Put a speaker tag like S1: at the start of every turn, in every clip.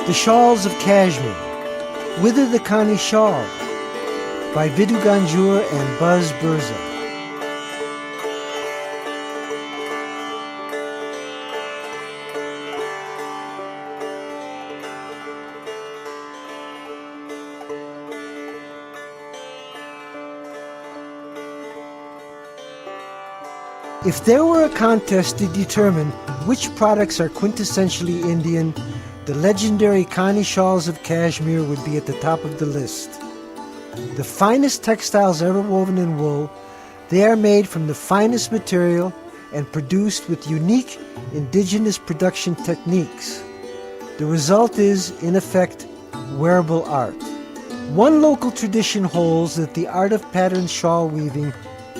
S1: The Shawls of Kashmir, Whither the Kani Shawl, by Vidhu Ganjur and Buzz Burza. If there were a contest to determine which products are quintessentially Indian, the legendary Kani Shawls of Kashmir would be at the top of the list. The finest textiles ever woven in wool, they are made from the finest material and produced with unique indigenous production techniques. The result is, in effect, wearable art. One local tradition holds that the art of pattern shawl weaving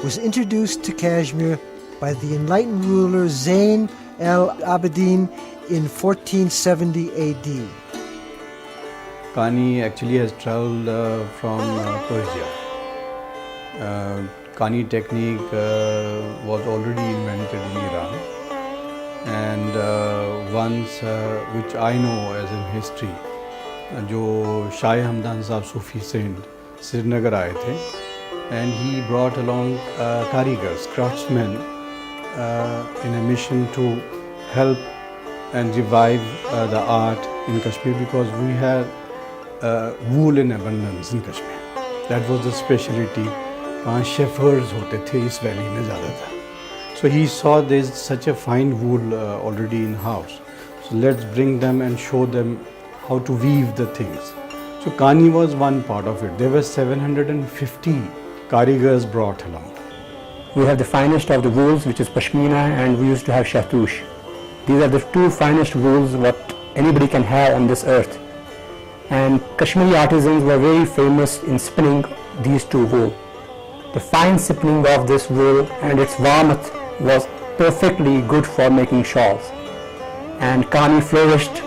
S1: was introduced to Kashmir by the enlightened ruler Zain al-Abidin in 1470 AD.
S2: Kani actually has traveled from Persia. Kani technique was already invented in Iran, and once, which I know as in history, जो शाह हमदान साहब सूफी saint Srinagar आए थे, and he brought along karigars, craftsmen, in a mission to help and revive the art in Kashmir, because we had wool in abundance in Kashmir. That was the specialty. वहाँ shepherds होते थे इस valley में ज़्यादा था. So he saw there's such a fine wool already in house. So let's bring them and show them how to weave the things. So Kani was one part of it. There were 750 karigars brought along.
S3: We have the finest of the wools, which is Pashmina, and we used to have Shahtush. These are the two finest wools what anybody can have on this earth. And Kashmiri artisans were very famous in spinning these two wool. The fine spinning of this wool and its warmth was perfectly good for making shawls. And Kani flourished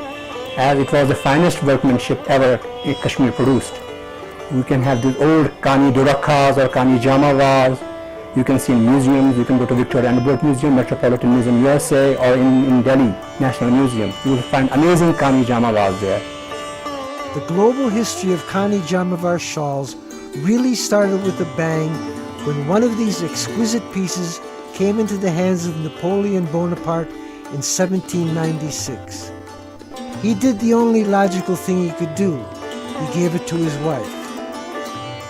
S3: as it was the finest workmanship ever Kashmir produced. You can have these old Kani Durakhas or Kani Jamawars. You can see in museums. You can go to Victoria and Albert Museum, Metropolitan Museum USA, or in Delhi National Museum. You will find amazing Kani Jamawars there.
S1: The global history of Kani Jamavar shawls really started with a bang when one of these exquisite pieces came into the hands of Napoleon Bonaparte in 1796. He did the only logical thing he could do. He gave it to his wife.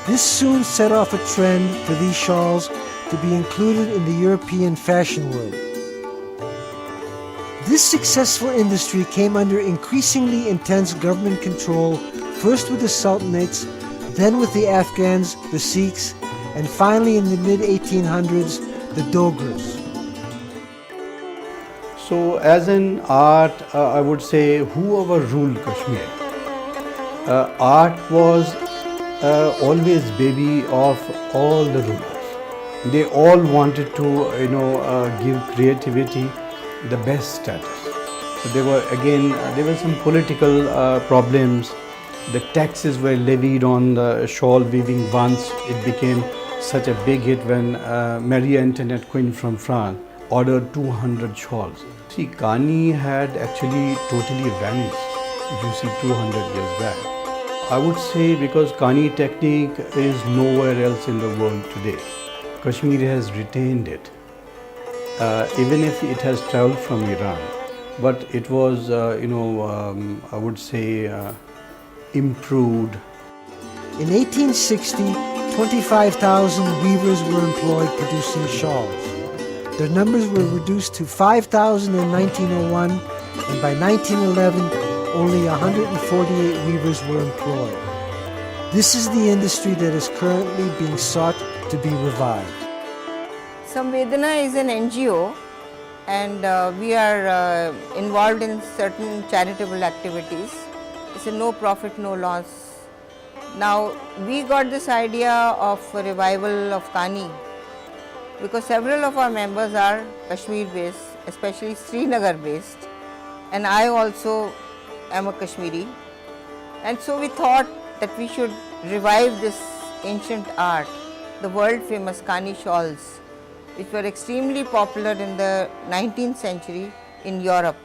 S1: This soon set off a trend for these shawls to be included in the European fashion world. This successful industry came under increasingly intense government control, first with the Sultanates, then with the Afghans, the Sikhs, and finally in the mid-1800s, the Dogras.
S2: So as an art, I would say whoever ruled Kashmir, art was always baby of all the rulers. They all wanted to, give creativity the best status. So there were some political problems. The taxes were levied on the shawl weaving once. It became such a big hit when Marie Antoinette, Queen from France, ordered 200 shawls. See, Kani had actually totally vanished, if you see 200 years back. I would say because Kani technique is nowhere else in the world today. Kashmir has retained it, even if it has traveled from Iran. But it was, I would say, improved.
S1: In 1860, 25,000 weavers were employed producing shawls. Their numbers were reduced to 5,000 in 1901, and by 1911, only 148 weavers were employed. This is the industry that is currently being sought to be revived.
S4: Samvedana is an NGO, and we are involved in certain charitable activities. It's a no profit, no loss. Now, we got this idea of a revival of Kani because several of our members are Kashmir based, especially Srinagar based, and I also am a Kashmiri. And so we thought that we should revive this ancient art, the world famous Kani shawls, which were extremely popular in the 19th century in Europe.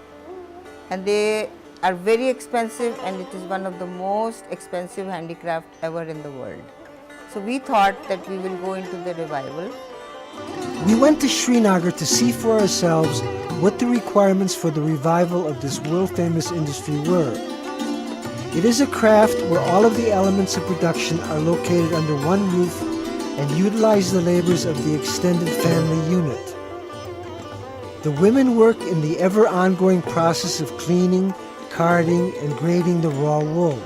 S4: And they are very expensive, and it is one of the most expensive handicraft ever in the world. So we thought that we will go into the revival.
S1: We went to Srinagar to see for ourselves what the requirements for the revival of this world-famous industry were. It is a craft where all of the elements of production are located under one roof and utilize the labors of the extended family unit. The women work in the ever-ongoing process of cleaning, carding, and grading the raw wool,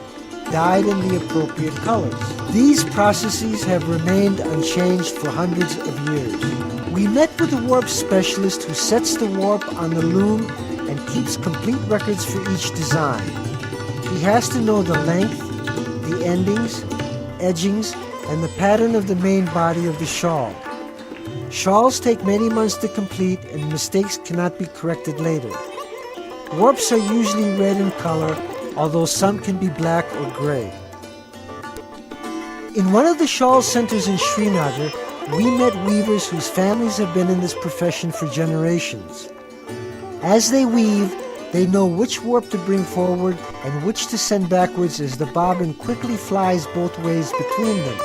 S1: dyed in the appropriate colors. These processes have remained unchanged for hundreds of years. We met with a warp specialist who sets the warp on the loom and keeps complete records for each design. He has to know the length, the endings, edgings, and the pattern of the main body of the shawl. Shawls take many months to complete, and mistakes cannot be corrected later. Warps are usually red in color, although some can be black or gray. In one of the shawl centers in Srinagar, we met weavers whose families have been in this profession for generations. As they weave, they know which warp to bring forward and which to send backwards as the bobbin quickly flies both ways between them.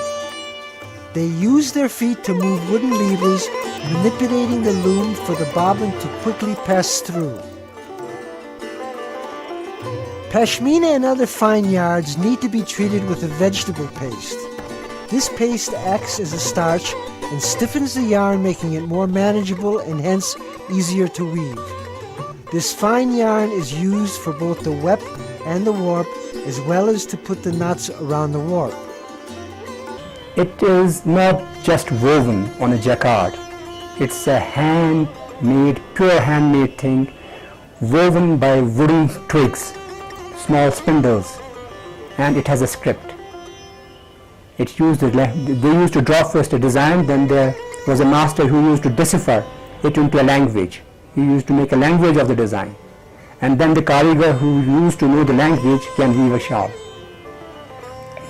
S1: They use their feet to move wooden levers, manipulating the loom for the bobbin to quickly pass through. Pashmina and other fine yards need to be treated with a vegetable paste. This paste acts as a starch and stiffens the yarn, making it more manageable and hence easier to weave. This fine yarn is used for both the wep and the warp, as well as to put the knots around the warp.
S3: It is not just woven on a jacquard. It's a handmade, pure handmade thing, woven by wooden twigs, small spindles, and it has a script. They used to draw first a design, then there was a master who used to decipher it into a language. He used to make a language of the design, and then the karigar who used to know the language can weave a shawl.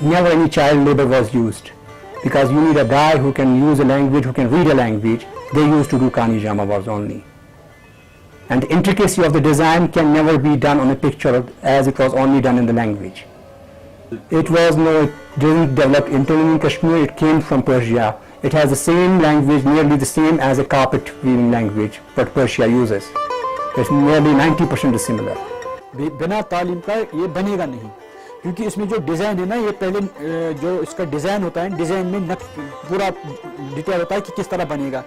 S3: Never any child labor was used, because you need a guy who can use a language, who can read a language. They used to do Kani Jamawars only. And the intricacy of the design can never be done on a picture as it was only done in the language. It didn't develop internally in Kashmir, it came from Persia. It has the same language, nearly the same as a carpet weaving language, what Persia uses. It's nearly 90% similar.
S5: बिना तालीम का ये बनेगा नहीं, क्योंकि इसमें जो design है ना, ये पहले जो इसका डिज़ाइन होता है, डिज़ाइन में पूरा डिटेल होता है कि किस तरह बनेगा.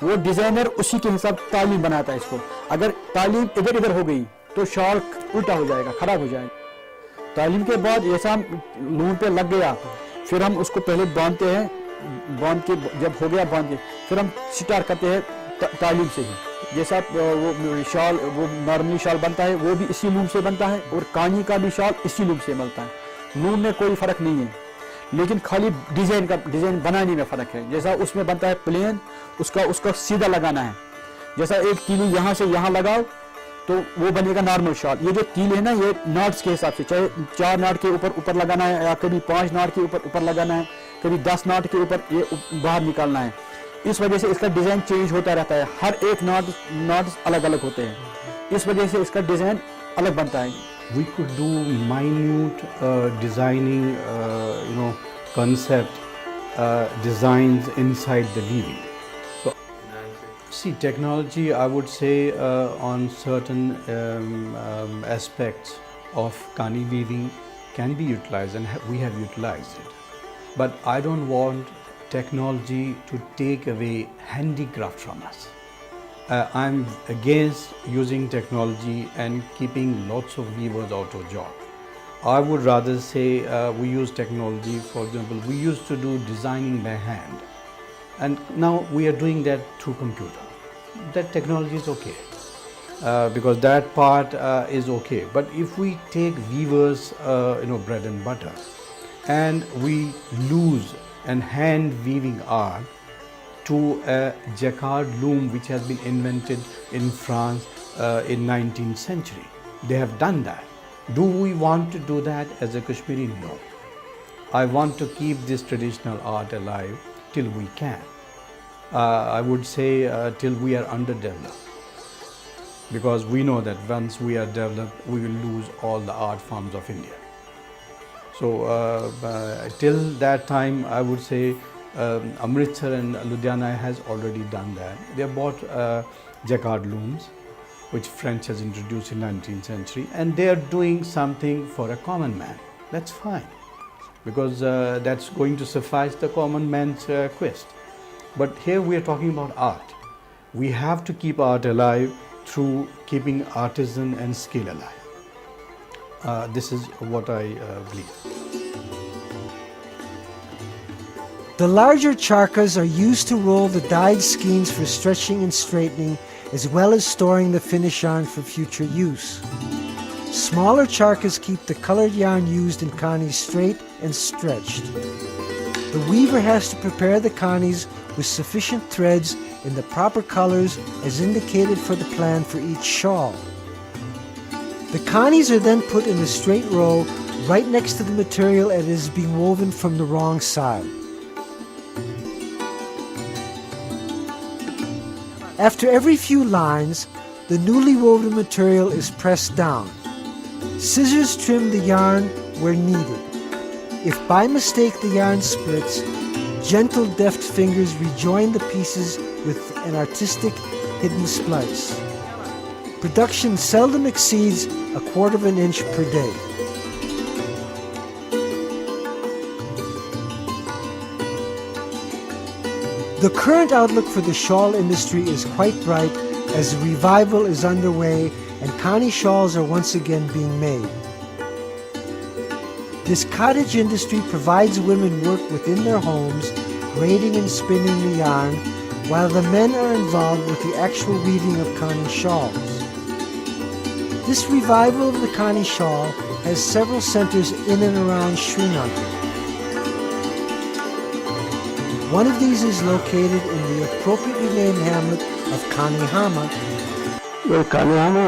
S5: वो डिज़ाइनर उसी के हिसाब तालीम बनाता है इसको. अगर तालीम इधर इधर हो गई तो शॉल उल्टा हो जाएगा, खराब हो जाएगा. तालीम के बाद ऐसा लूम पे लग गया, फिर हम उसको पहले बांधते हैं, बांध के जब हो गया बांध के फिर हम स्टार्ट करते हैं तालीम से ही. जैसा वो शॉल, वो नॉर्मली शॉल बनता है, वो भी इसी लूम से बनता है, और कानी का भी शॉल इसी लूम से बनता है. लूम में कोई फ़र्क नहीं है, लेकिन खाली डिज़ाइन बनाने में फ़र्क है. जैसा उसमें बनता है प्लेन, उसका सीधा लगाना है. जैसा एक तीली यहाँ से यहाँ लगाओ तो वो बनेगा नॉर्मल शॉल. ये जो तील है ना, ये नॉट्स के हिसाब से, चाहे 4 नाट के ऊपर लगाना है, या कभी 5 नाट के ऊपर लगाना है, कभी 10 नाट के ऊपर ये बाहर निकालना है. इस वजह से इसका डिज़ाइन चेंज होता रहता है. हर एक नॉट्स अलग अलग होते हैं, इस वजह से इसका डिज़ाइन अलग बनता है.
S2: We could do minute designing, concept designs inside the weaving. So, see, technology, I would say, on certain aspects of Kani weaving can be utilized, and we have utilized it. But I don't want technology to take away handicraft from us. I'm against using technology and keeping lots of weavers out of job. I would rather say we use technology. For example, we used to do designing by hand, and now we are doing that through computer. That technology is okay, because that part is okay. But if we take weavers, bread and butter, and we lose and hand weaving art to a jacquard loom which has been invented in France in 19th century. They have done that. Do we want to do that as a Kashmiri? No. I want to keep this traditional art alive till we can. I would say till we are underdeveloped. because we know that once we are developed, we will lose all the art forms of India. So till that time, I would say Amritsar and Ludhiana has already done that. They have bought jacquard looms, which French has introduced in 19th century, and they are doing something for a common man. That's fine, because that's going to suffice the common man's quest. But here we are talking about art. We have to keep art alive through keeping artisan and skill alive. This is what I believe.
S1: The larger charkas are used to roll the dyed skeins for stretching and straightening, as well as storing the finish yarn for future use. Smaller charkas keep the colored yarn used in kanis straight and stretched. The weaver has to prepare the kanis with sufficient threads in the proper colors as indicated for the plan for each shawl. The kanis are then put in a straight row right next to the material that is being woven from the wrong side. After every few lines, the newly woven material is pressed down. Scissors trim the yarn where needed. If by mistake the yarn splits, gentle deft fingers rejoin the pieces with an artistic hidden splice. Production seldom exceeds 1/4 inch per day. The current outlook for the shawl industry is quite bright as a revival is underway and Kani shawls are once again being made. This cottage industry provides women work within their homes, braiding and spinning the yarn, while the men are involved with the actual weaving of Kani shawls. This revival of the Kani shawl has several centers in and around Srinagar. One of these is located in the appropriately named hamlet of Kanihama.
S6: Well, Kanihama,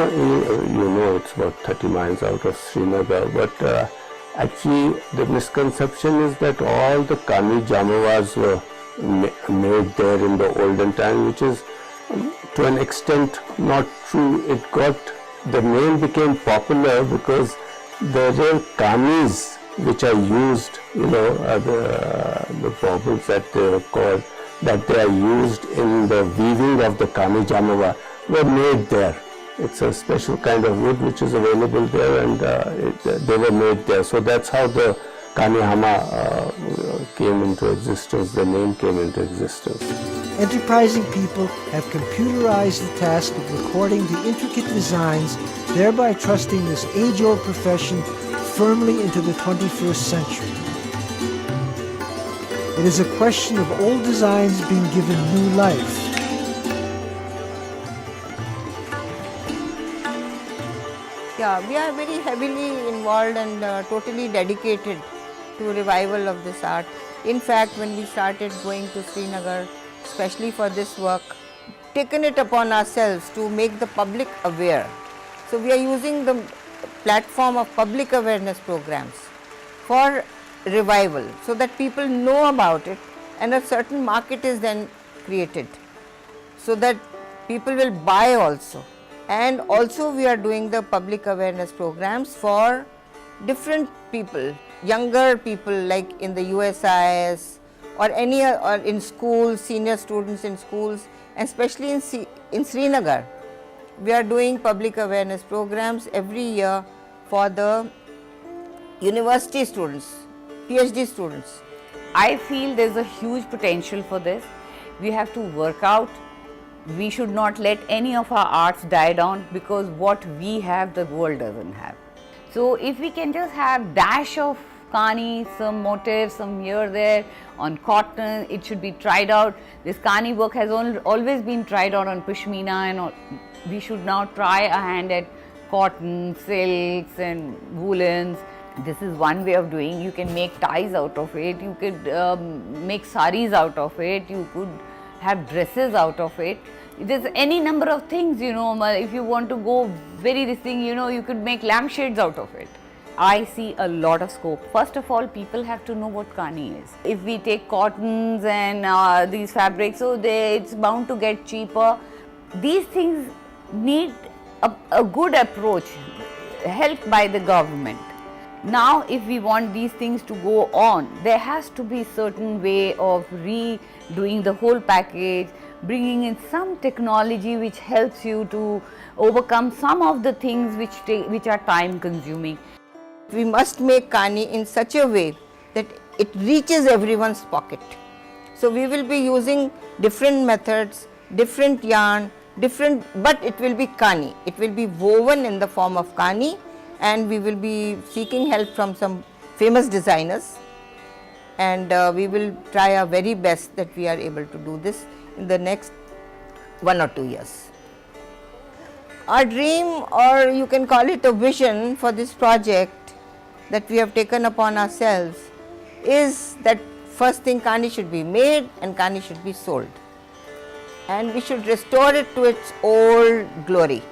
S6: you know, it's about 30 miles out of Srinagar, but actually the misconception is that all the Kani Jamavas were made there in the olden time, which is to an extent not true. The name became popular because there are Kanis which are used, the baubles that they are called, that they are used in the weaving of the Kani Jamava were made there. It's a special kind of wood which is available there, and they were made there. So that's how the Kanihama came into existence, the name came into existence.
S1: Enterprising people have computerized the task of recording the intricate designs, thereby trusting this age-old profession firmly into the 21st century. It is a question of old designs being given new life.
S4: Yeah, we are very heavily involved and totally dedicated to revival of this art. In fact, when we started going to Srinagar, especially for this work, taken it upon ourselves to make the public aware. So we are using the platform of public awareness programs for revival so that people know about it, and a certain market is then created so that people will buy also. And also we are doing the public awareness programs for different people, younger people like in the USIS or or in schools, senior students in schools, and especially in Srinagar. We are doing public awareness programs every year for the university students, PhD students.
S7: I feel there's a huge potential for this. We have to work out. We should not let any of our arts die down, because what we have, the world doesn't have. So if we can just have dash of Kani, some motifs, some here, there, on cotton, it should be tried out. This Kani work has always been tried out on Pashmina, and we should now try a hand at cotton, silks and woolens. This is one way of doing. You can make ties out of it, you could make saris out of it, you could have dresses out of it. There's any number of things, if you want to go very this thing, you could make lampshades out of it. I see a lot of scope. First of all, people have to know what Kani is. If we take cottons and these fabrics, so it's bound to get cheaper. These things need a good approach helped by the government. Now if we want these things to go on, there has to be certain way of redoing the whole package, bringing in some technology which helps you to overcome some of the things which are time consuming.
S4: We must make Kani in such a way that it reaches everyone's pocket. So we will be using different methods, different yarn, but it will be Kani. It will be woven in the form of Kani, and we will be seeking help from some famous designers, and we will try our very best that we are able to do this in the next 1 or 2 years. Our dream, or you can call it a vision for this project that we have taken upon ourselves, is that first thing, Kani should be made and Kani should be sold, and we should restore it to its old glory.